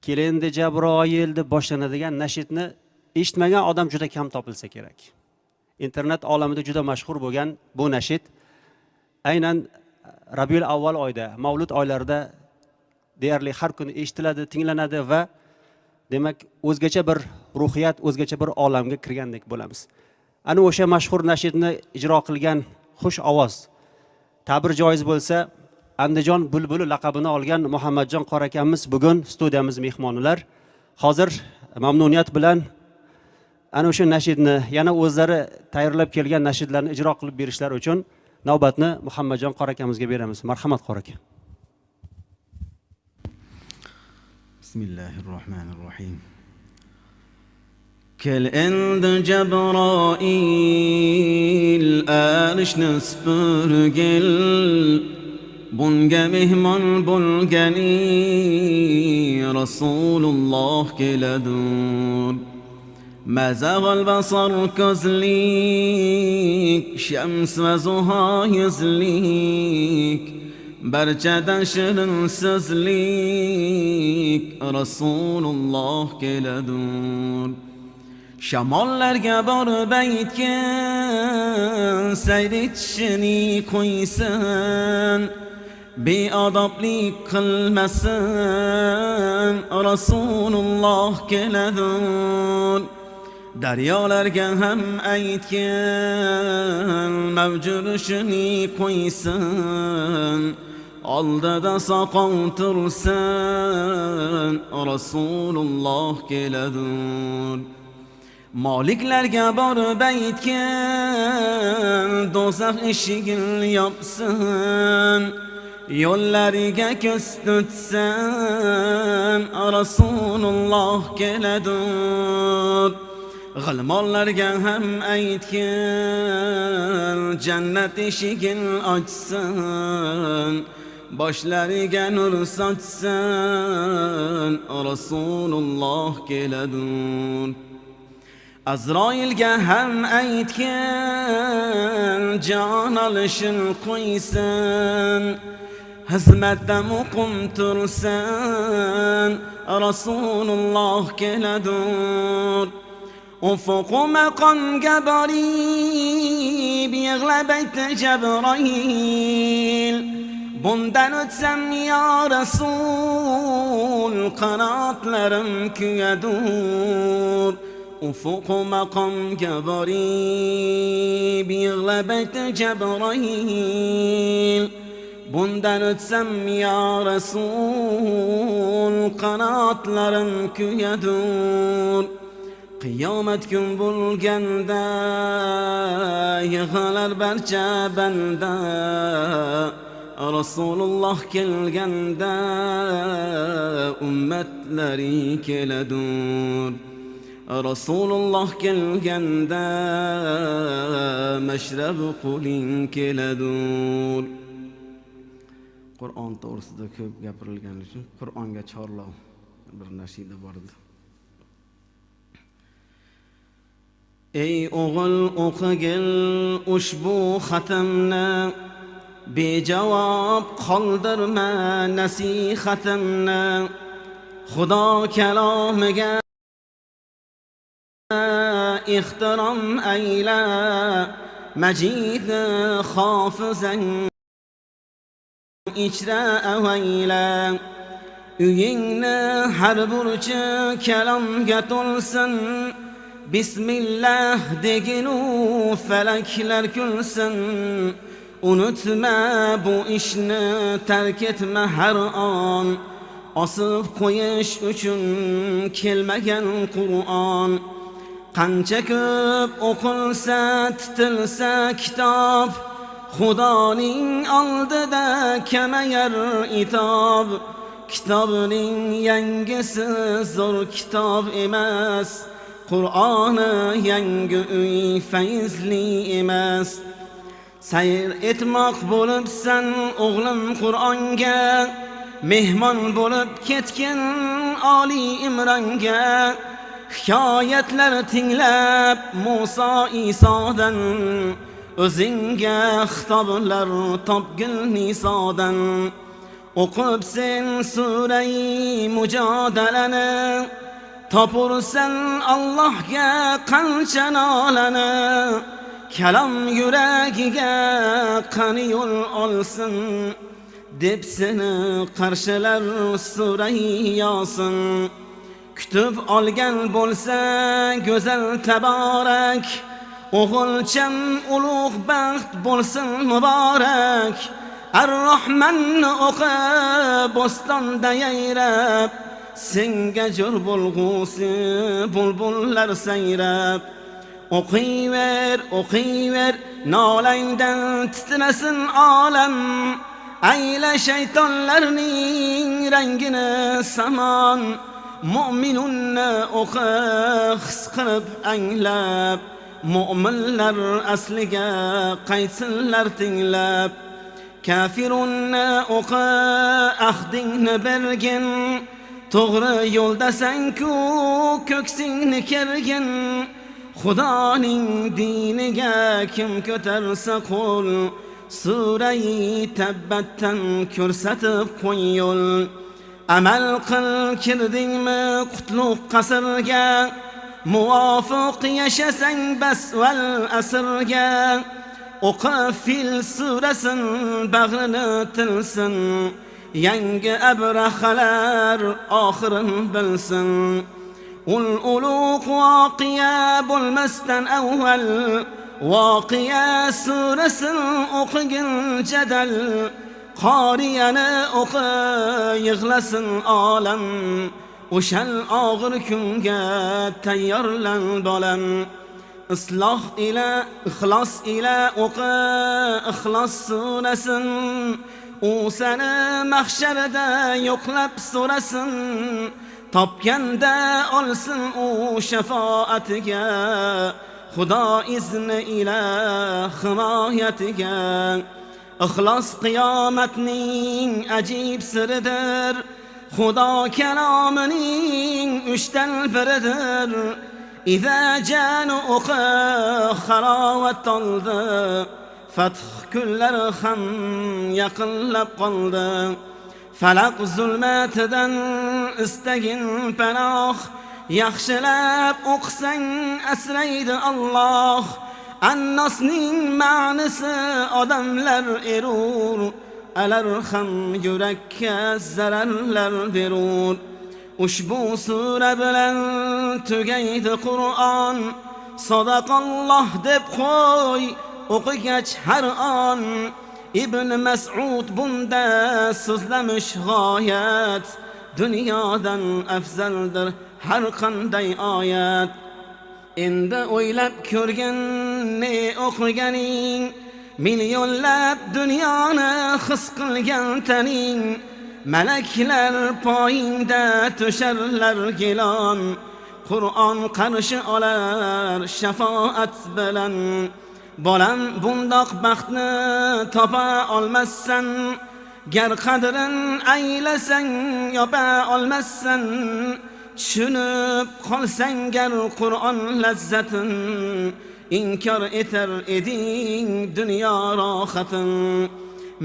Kelindi Jabroil deb boshlanadigan nashidni eshitmagan odam juda kam topilsa kerak. Internet olamida juda mashhur bo'lgan bu nashid aynan Rabiul avval oyda, Mavlud oylarida deyarli har kuni eshitiladi, tinglanadi va demak o'zgacha bir ruhiyat, o'zgacha bir olamga kirgandek bo'lamiz. Ana o'sha mashhur nashidni ijro qilgan xush ovoz, ta'bir joiz bo'lsa, Andijon bulbuli laqabini olgan Muhammadjon qorakamiz bugun studiyamiz mehmonilar. Hozir mamnuniyat bilan ana o'sha nashidni, yana o'zlari tayyorlab kelgan nashidlarni ijro qilib berishlari uchun navbatni Muhammadjon qorakamizga beramiz. Marhamat qoraka. Bismillahirrahmanirrahim. Kelindi Jabroil arshni spurgil, bunga mehmon bo'lgani Rasululloh keladur. Mazag'al basar ko'zlik, shams va zuho yuzlik, barchadan shirin so'zlik Rasululloh keladur. Shamollarga borib aytgan, sayr etishini qo'ysin, beodoblik qilmasin Rasululloh keladur. Daryolarga ham aytgan, mavjurishini qo'ysin, oldida soqov tursin Rasululloh keladur. Moliklarga borib aytgan, do'zax eshigini yopsin, yo'llariga ko'z tutsin Rasululloh keladur. G'ilmonlarga ham aytgan, jannat eshigini ochsin, boshlariga nur sochsin Rasululloh keladur. Azroilga ham aytgan, jon olishin qo'ysin, xizmatda muqim tursin Rasululloh keladur. Ufuq maqomga borib yig'lab aytdi Jabroil, bundan o'tsam ya Rasul, qanotlarim kuyadur. Ufuq maqomga borib yig'lab aytdi Jabroil, bundan o'tsam ya Rasul, qanotlarim kuyadur. Qiyomat kun bo'lganda yig'lar barcha banda, Rasululloh kelganda ummatlari keladur. Rasululloh kelganda mashrab quling keladur. Qur'on to'g'risida ko'p gapirilgani uchun Qur'onga chorlov bir nashida bor edi. Ey o'g'il o'qigil ushbu xatamni, bejavob qoldirma nasihatimni. Xudo kalomiga ehtirom ayla, majid hofizang ichra avayla. Uyingni har burchi kalomga to'lsin, Bismillah deginu falaklar kulsin. Unutma bu ishni, tark etma har on, osib qo'yish uchun kelmagan Qur'on. Qancha ko'p o'qilsa, titilsa kitob, Xudoning oldida kamayar itob. Kitobning yangisi zo'r kitob emas, Qur'oni yangi uy fayzli emas. Sayr etmoq bo'libsan o'g'lim Qur'onga, mehmon bo'lib ketgan Oli Imronga. Hikoyatlar tinglab Musa Isodan, o'zingga xitoblar topgil Nisodan. o'qib sen sura-i mujodalani, topursan Allohga qancha nolani. Kalam yuragiga qani yo'l olsin, deb seni qarshilar sura-i Yosin. Kutib olgan bo'lsa go'zal taborak, o'g'ilcham ulug' baxt bo'lsin muborak. Ar-Rahmanni o'qi bo'stonda yayrab, senga jo'r bo'lg'usi bulbullar sayrab. O'qiyver, o'qiyver, nolangdan titrasin olam. Ayla shaytonlarning rangini samon. Mu'minunni o'qi his qilib anglab, mu'minlar asliga qaytsinlar tinglab. Kafirunni o'qi ahdingni bergin, to'g'ri yo'ldasan-ku ko'ksingni kergin. Xudoning diniga kim ko'tarsa qo'l, sura-i Tabbatdan ko'rsatib qo'y yo'l. Amal qil kirdingmi qutlug' qasrga, muvofiq yashasang bas val asrga. O'qi Fil surasin bag'rini tilsin, yangi abrahalar oxirin bilsin. Ulug' voqea bo'lmasdan avval, voqea surasin o'qigin jadal. Qoriyani o'qi yig'lasin olam, o'shal og'ir kunga tayyorlan bolam. Isloh ila ixlos ila o'qi Ixlos surasin, u seni mahsharda yo'qlab so'rasin. Topganda olsin u shafoatiga, Xudo izni ila himoyatiga. Ixlos qiyomatning ajib siridir, Xudo kalomining uchdan biridir. Iza janu o'qi halovat oldi, fath kunlari ham yaqinlab qoldi. Falaq zulmatidan istagin panoh, yaxshilab o'qisang asraydi Alloh. Annosning ma'nisi odamlar erur, alar ham yurakka zararlar berur. Ushbu sura bilan tugaydi Qur'on, sadaqalloh deb qo'y o'qigach har on. Ibn Mas'ud bunda so'zlamish g'oyat, dunyodan afzaldir har qanday oyat. Endi o'ylab ko'rgin ne o'qiganing, millionlab dunyoni his qilgan taning. Malaklar poyingda to'sharlar gilon, Qur'on qarshi olar shafoat bilan. Bolam bundoq baxtni topa olmassan, gar qadrin aylasang yopa olmassan. Tushunib qolsang gar Qur'on lazzatin, inkor etar eding dunyo rohatin.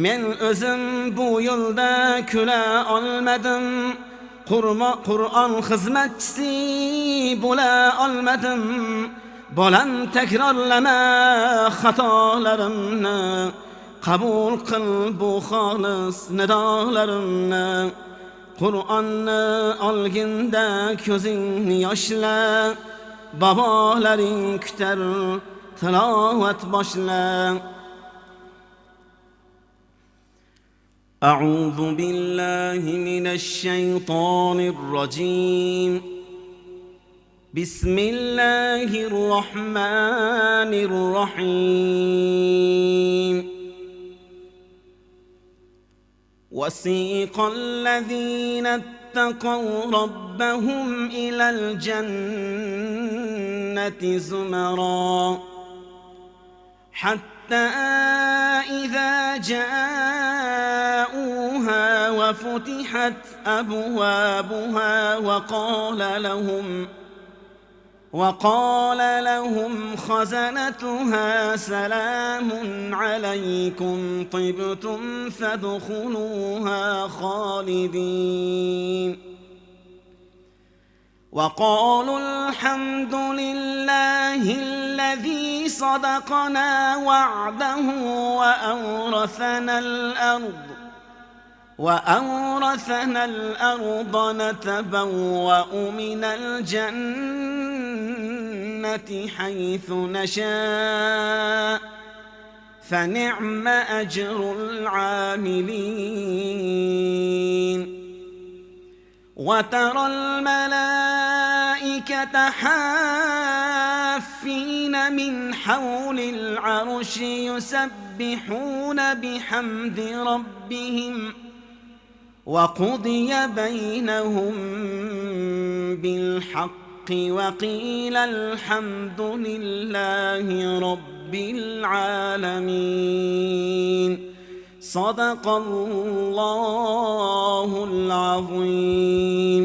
Men o'zim bu yo'lda kula olmadim, Qur'on xizmatchisi bo'la olmadim. Bolam takrorlama xatolarimni, qabul qil bu xolis nidolarimni. Qur'onni olginda ko'zingni yoshla, bobolaring kutar tilovat boshla. A'udhu billahi minash shaytonir rojim. Bismillahir rahmanir rahim. وسيق الذين اتقوا ربهم إلى الجنة زمرا حتى إذا جاءوها وفتحت أبوابها وقال لهم خزنتها سلام عليكم طبتم فادخلوها خالدين وقالوا الحمد لله الذي صدقنا وعده وأورثنا الأرض نتبوأ من الجنة حيث نشاء فنعم أجر العاملين وترى الملائكة حافين من حول العرش يسبحون بحمد ربهم وقضي بينهم بالحق وقيل الحمد لله رب العالمين صدق الله العظيم.